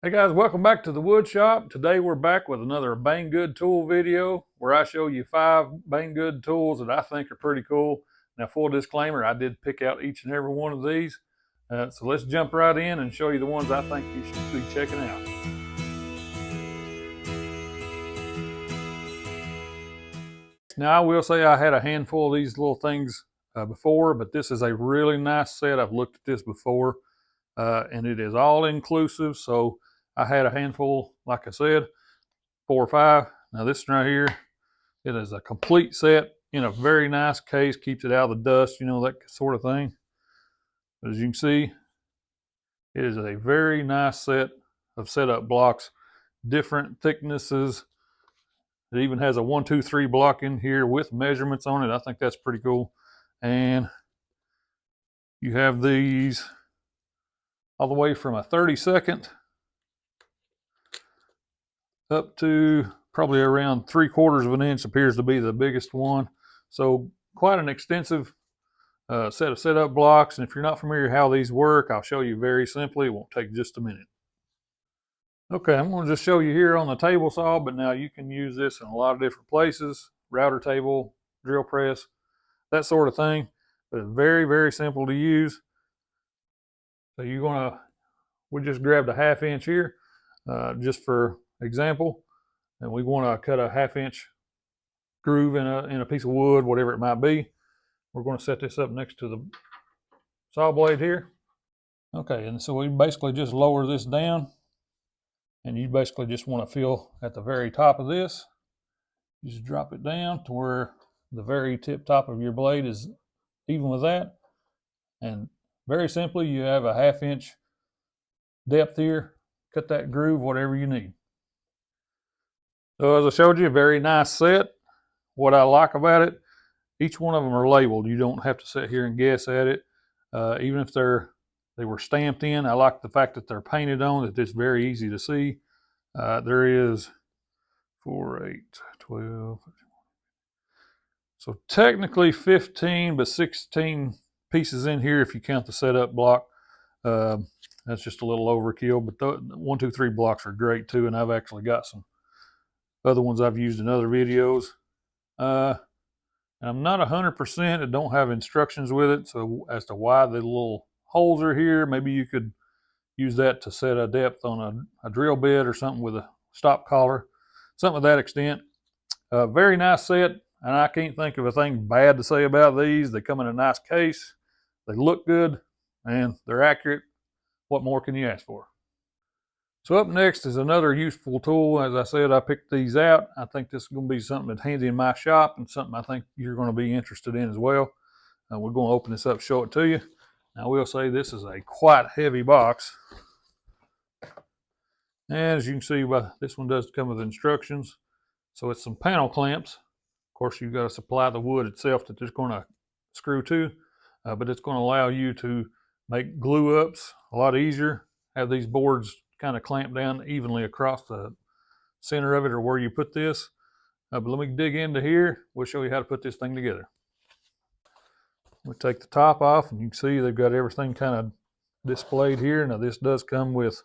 Hey guys, welcome back to the wood shop. Today we're back with another Banggood tool video where I show you 5 Banggood tools that I think are pretty cool. Now, full disclaimer, I did pick out each and every one of these. So let's jump right in and show you the ones I think you should be checking out. Now, I will say I had a handful of these little things before, but this is a really nice set. I've looked at this before, and it is all inclusive. So I had a handful, like I said, 4 or 5. Now this one right here, it is a complete set in a very nice case, keeps it out of the dust, that sort of thing. But as you can see, it is a very nice set of setup blocks, different thicknesses. It even has a 1, 2, 3 block in here with measurements on it. I think that's pretty cool. And you have these all the way from a 32nd up to probably around 3/4 of an inch appears to be the biggest one. So quite an extensive set of setup blocks. And if you're not familiar how these work, I'll show you very simply. It won't take just a minute. Okay, I'm going to just show you here on the table saw, but now you can use this in a lot of different places: router table, drill press, that sort of thing. But it's very, very simple to use. So we just grabbed a 1/2 inch here, just for example, and we want to cut a 1/2 inch groove in a piece of wood, whatever it might be. We're going to set this up next to the saw blade here. Okay, and so we basically just lower this down, and you basically just want to feel at the very top of this. You just drop it down to where the very tip top of your blade is even with that. And very simply, you have a 1/2 inch depth here. Cut that groove, whatever you need. So as I showed you, a very nice set. What I like about it, each one of them are labeled. You don't have to sit here and guess at it. Even if they were stamped in, I like the fact that they're painted on, that it's very easy to see. There is 4, 8, 12. So technically 15, but 16 pieces in here if you count the setup block. That's just a little overkill, but the 1, 2, 3 blocks are great too, and I've actually got some other ones I've used in other videos. I'm not 100%. I don't have instructions with it, so as to why the little holes are here, maybe you could use that to set a depth on a drill bit or something with a stop collar, something of that extent. Very nice set, and I can't think of a thing bad to say about these. They come in a nice case, they look good, and they're accurate. What more can you ask for? So up next is another useful tool. As I said, I picked these out. I think this is going to be something that's handy in my shop and something I think you're going to be interested in as well. We're going to open this up, show it to you. Now, I will say this is a quite heavy box. And as you can see, this one does come with instructions. So it's some panel clamps. Of course, you've got to supply the wood itself that it's going to screw to, but it's going to allow you to make glue ups a lot easier. Have these boards kind of clamped down evenly across the center of it or where you put this. But let me dig into here. We'll show you how to put this thing together. We'll take the top off, and you can see they've got everything kind of displayed here. Now this does come with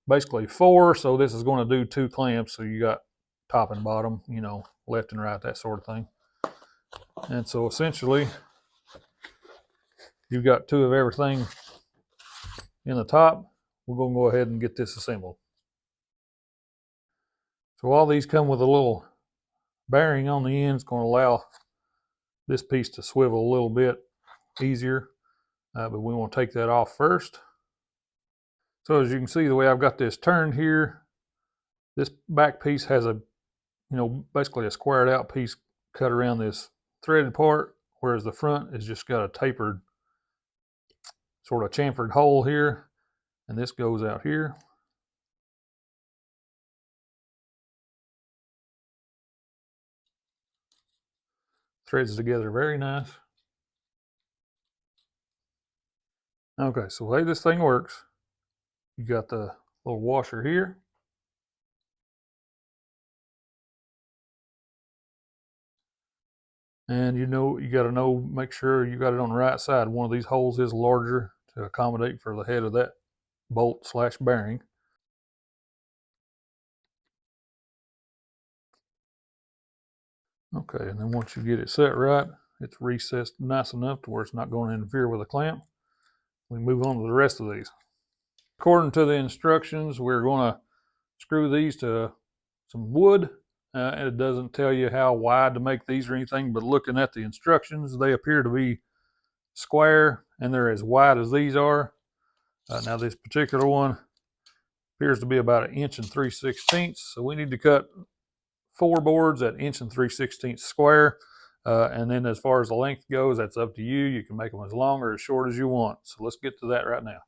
basically 4, so this is going to do 2 clamps. So you got top and bottom, left and right, that sort of thing. And so essentially, you've got 2 of everything in the top. We're going to go ahead and get this assembled. So all these come with a little bearing on the end. It's going to allow this piece to swivel a little bit easier, but we want to take that off first. So as you can see, the way I've got this turned here, this back piece has basically a squared out piece cut around this threaded part, whereas the front has just got a tapered, sort of chamfered hole here, and this goes out here. Threads together very nice. Okay, so the way this thing works, you got the little washer here. And you got to make sure you got it on the right side. One of these holes is larger to accommodate for the head of that bolt / bearing. Okay, and then once you get it set right, it's recessed nice enough to where it's not going to interfere with the clamp. We move on to the rest of these. According to the instructions, we're going to screw these to some wood. And it doesn't tell you how wide to make these or anything, but looking at the instructions, they appear to be square and they're as wide as these are. Now this particular one appears to be about 1 3/16 inches, so we need to cut 4 boards at 1 3/16 inches square. And then as far as the length goes, that's up to you. You can make them as long or as short as you want. So let's get to that right now.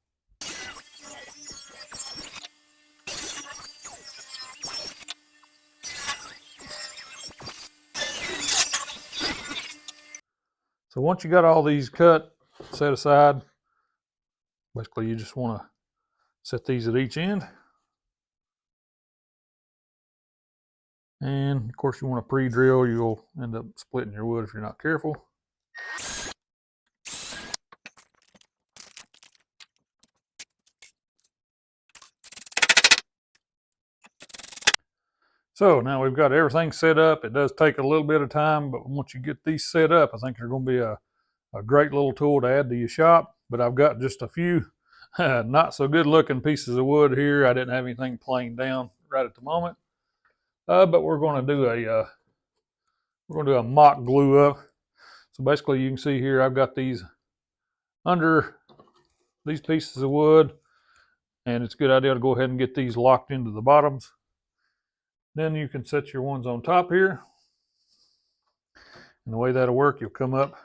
So once you got all these cut, set aside, basically you just want to set these at each end. And of course you want to pre-drill, you'll end up splitting your wood if you're not careful. So now we've got everything set up. It does take a little bit of time, but once you get these set up, I think they're going to be a great little tool to add to your shop. But I've got just a few not so good looking pieces of wood here. I didn't have anything planed down right at the moment. But we're going to do a mock glue up. So basically you can see here I've got these under these pieces of wood, and it's a good idea to go ahead and get these locked into the bottoms. Then you can set your ones on top here. And the way that'll work, you'll come up,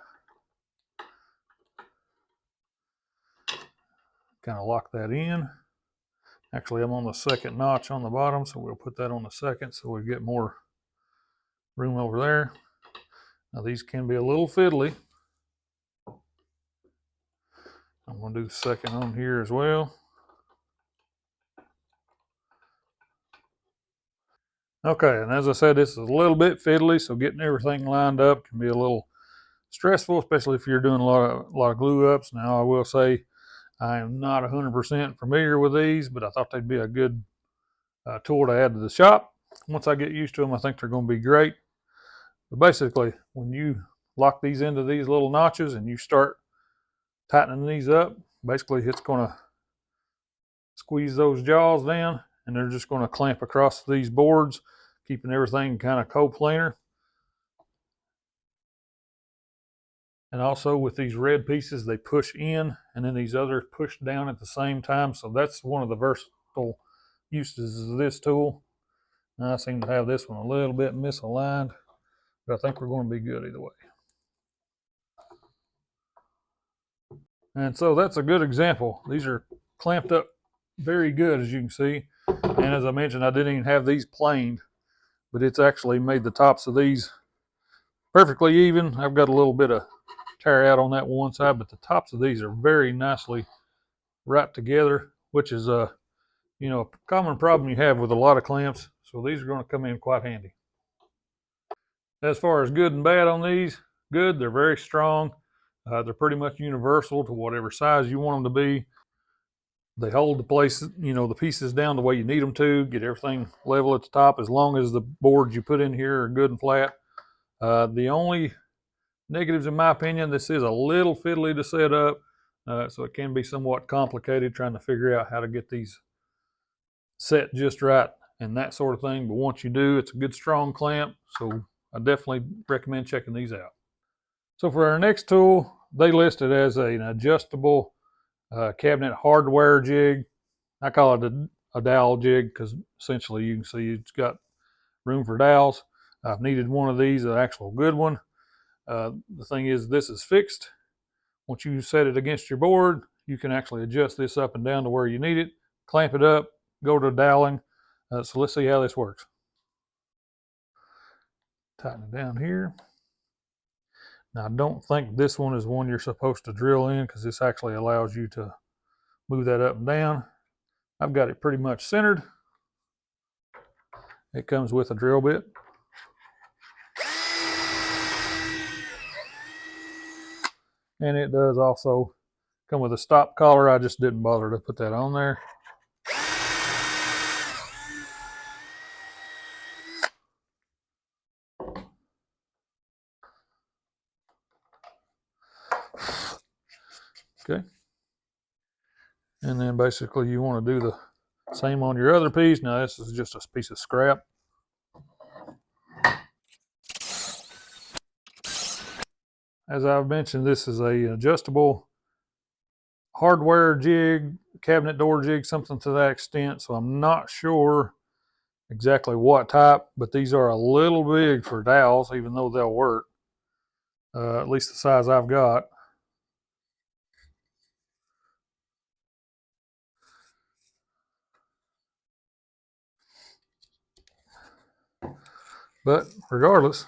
kind of lock that in. Actually, I'm on the second notch on the bottom, so we'll put that on the second so we get more room over there. Now these can be a little fiddly. I'm going to do the second on here as well. Okay, and as I said, this is a little bit fiddly, so getting everything lined up can be a little stressful, especially if you're doing a lot of glue ups. Now, I will say I am not 100% familiar with these, but I thought they'd be a good tool to add to the shop. Once I get used to them, I think they're going to be great. But basically, when you lock these into these little notches and you start tightening these up, basically it's going to squeeze those jaws down, and they're just going to clamp across these boards, keeping everything kind of coplanar. And also with these red pieces, they push in, and then these others push down at the same time. So that's one of the versatile uses of this tool. And I seem to have this one a little bit misaligned, but I think we're going to be good either way. And so that's a good example. These are clamped up very good, as you can see. And as I mentioned, I didn't even have these planed, but it's actually made the tops of these perfectly even. I've got a little bit of tear out on that one side, but the tops of these are very nicely right together, which is a common problem you have with a lot of clamps. So these are going to come in quite handy. As far as good and bad on these, good. They're very strong. They're pretty much universal to whatever size you want them to be. They hold the place, the pieces down the way you need them to, get everything level at the top, as long as the boards you put in here are good and flat. The only negatives, in my opinion, this is a little fiddly to set up, so it can be somewhat complicated trying to figure out how to get these set just right and that sort of thing. But once you do, it's a good strong clamp, so I definitely recommend checking these out. So for our next tool, they list it as an adjustable cabinet hardware jig. I call it a dowel jig because essentially you can see it's got room for dowels. I've needed one of these, an actual good one. The thing is, this is fixed. Once you set it against your board, you can actually adjust this up and down to where you need it, clamp it up, go to doweling. So let's see how this works. Tighten it down here. Now I don't think this one is one you're supposed to drill in because this actually allows you to move that up and down. I've got it pretty much centered. It comes with a drill bit. And it does also come with a stop collar. I just didn't bother to put that on there. Okay. And then basically you want to do the same on your other piece. Now this is just a piece of scrap. As I've mentioned, this is a adjustable hardware jig, cabinet door jig, something to that extent. So I'm not sure exactly what type, but these are a little big for dowels, even though they'll work. At least the size I've got. But regardless,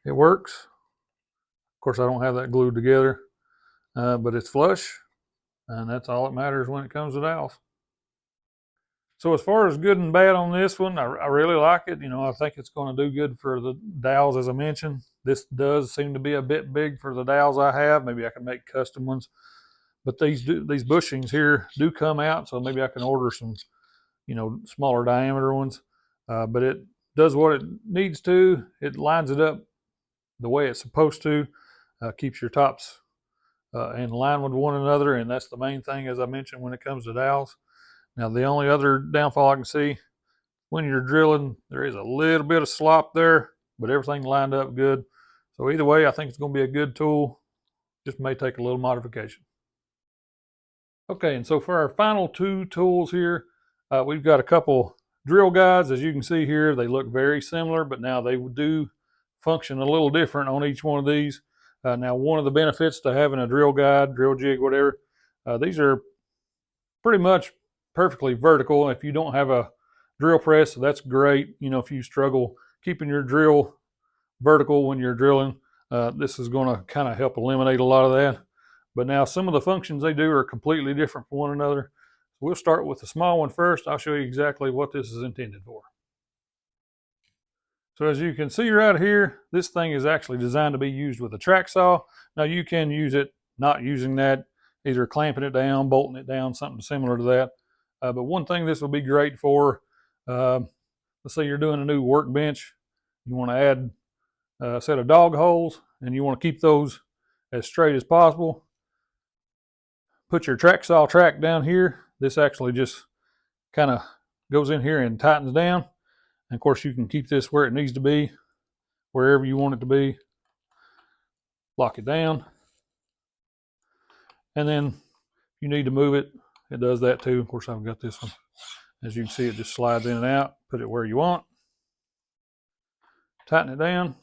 it works. Of course, I don't have that glued together, but it's flush, and that's all that matters when it comes to dowels. So as far as good and bad on this one, I really like it. You know, I think it's going to do good for the dowels, as I mentioned. This does seem to be a bit big for the dowels I have. Maybe I can make custom ones, but these bushings here do come out, so maybe I can order some, you know, smaller diameter ones. But it does what it needs to. It lines it up the way it's supposed to. Keeps your tops in line with one another, and that's the main thing, as I mentioned, when it comes to dowels. Now, the only other downfall I can see, when you're drilling, there is a little bit of slop there, but everything lined up good. So either way, I think it's going to be a good tool. Just may take a little modification. Okay, and so for our final two tools here, we've got a couple drill guides. As you can see here, they look very similar, but now they do function a little different on each one of these. Now, one of the benefits to having a drill guide, drill jig, whatever, these are pretty much perfectly vertical. If you don't have a drill press, that's great. You know, if you struggle keeping your drill vertical when you're drilling, this is going to kind of help eliminate a lot of that. But now some of the functions they do are completely different from one another. We'll start with the small one first. I'll show you exactly what this is intended for. So as you can see right here, this thing is actually designed to be used with a track saw. Now you can use it not using that, either clamping it down, bolting it down, something similar to that. But one thing this will be great for, let's say you're doing a new workbench, you want to add a set of dog holes, and you want to keep those as straight as possible. Put your track saw track down here. This actually just kind of goes in here and tightens down. And of course, you can keep this where it needs to be, wherever you want it to be. Lock it down. And then if you need to move it, it does that too. Of course, I've got this one. As you can see, it just slides in and out. Put it where you want. Tighten it down.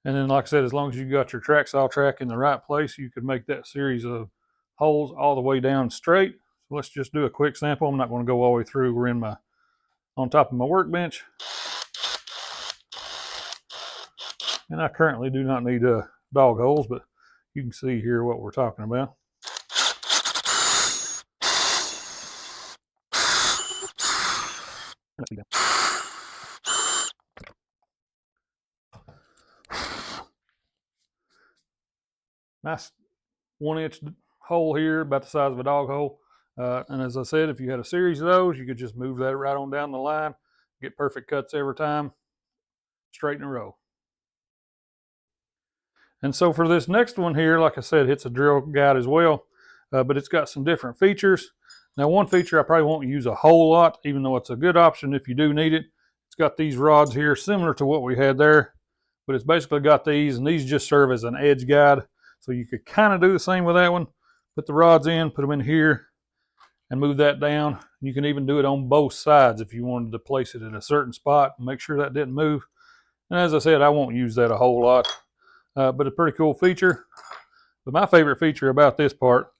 And then, like I said, as long as you got your track saw track in the right place, you could make that series of holes all the way down straight. So let's just do a quick sample. I'm not going to go all the way through. We're on top of my workbench. And I currently do not need dog holes, but you can see here what we're talking about. Nice 1-inch hole here, about the size of a dog hole. And as I said, if you had a series of those, you could just move that right on down the line, get perfect cuts every time, straight in a row. And so for this next one here, like I said, it's a drill guide as well, but it's got some different features. Now, one feature I probably won't use a whole lot, even though it's a good option if you do need it. It's got these rods here, similar to what we had there, but it's basically got these, and these just serve as an edge guide. So you could kind of do the same with that one. Put the rods in, put them in here, and move that down. You can even do it on both sides if you wanted to place it in a certain spot and make sure that didn't move. And as I said, I won't use that a whole lot, but a pretty cool feature. But my favorite feature about this part,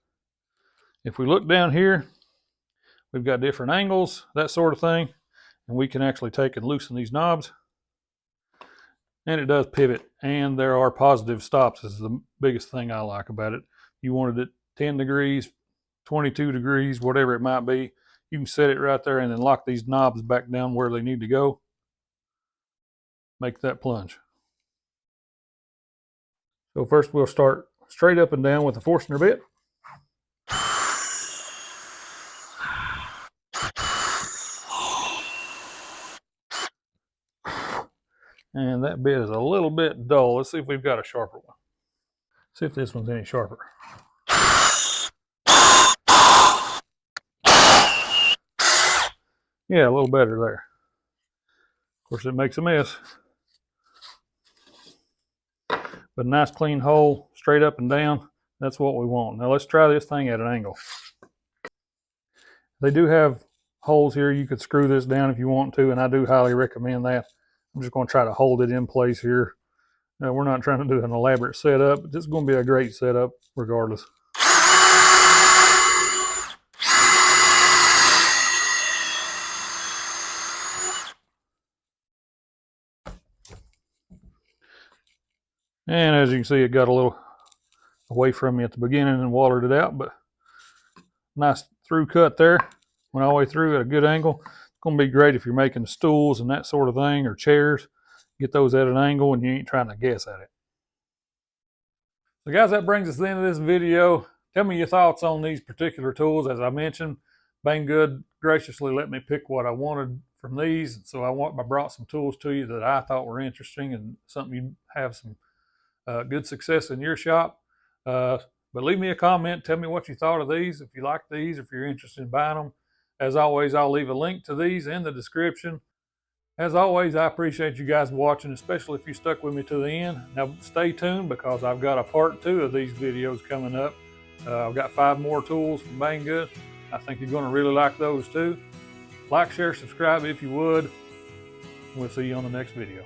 if we look down here, we've got different angles, that sort of thing, and we can actually take and loosen these knobs. And it does pivot, and there are positive stops is the biggest thing I like about it. You wanted it 10 degrees, 22 degrees, whatever it might be. You can set it right there and then lock these knobs back down where they need to go. Make that plunge. So first we'll start straight up and down with the Forstner bit. And that bit is a little bit dull. Let's see if we've got a sharper one. See if this one's any sharper. Yeah, a little better there. Of course, it makes a mess. But a nice clean hole, straight up and down, that's what we want. Now let's try this thing at an angle. They do have holes here. You could screw this down if you want to, and I do highly recommend that. I'm just going to try to hold it in place here. Now, we're not trying to do an elaborate setup, but this is going to be a great setup regardless. And as you can see, it got a little away from me at the beginning and watered it out, but nice through cut there. Went all the way through at a good angle. It's going to be great if you're making stools and that sort of thing, or chairs. Get those at an angle and you ain't trying to guess at it. So guys, that brings us to the end of this video. Tell me your thoughts on these particular tools. As I mentioned, Banggood graciously let me pick what I wanted from these. So I brought some tools to you that I thought were interesting and something you'd have some good success in your shop. But leave me a comment. Tell me what you thought of these, if you like these, if you're interested in buying them. As always, I'll leave a link to these in the description. As always, I appreciate you guys watching, especially if you stuck with me to the end. Now, stay tuned because I've got a part 2 of these videos coming up. I've got 5 more tools from Banggood. I think you're going to really like those too. Like, share, subscribe if you would. We'll see you on the next video.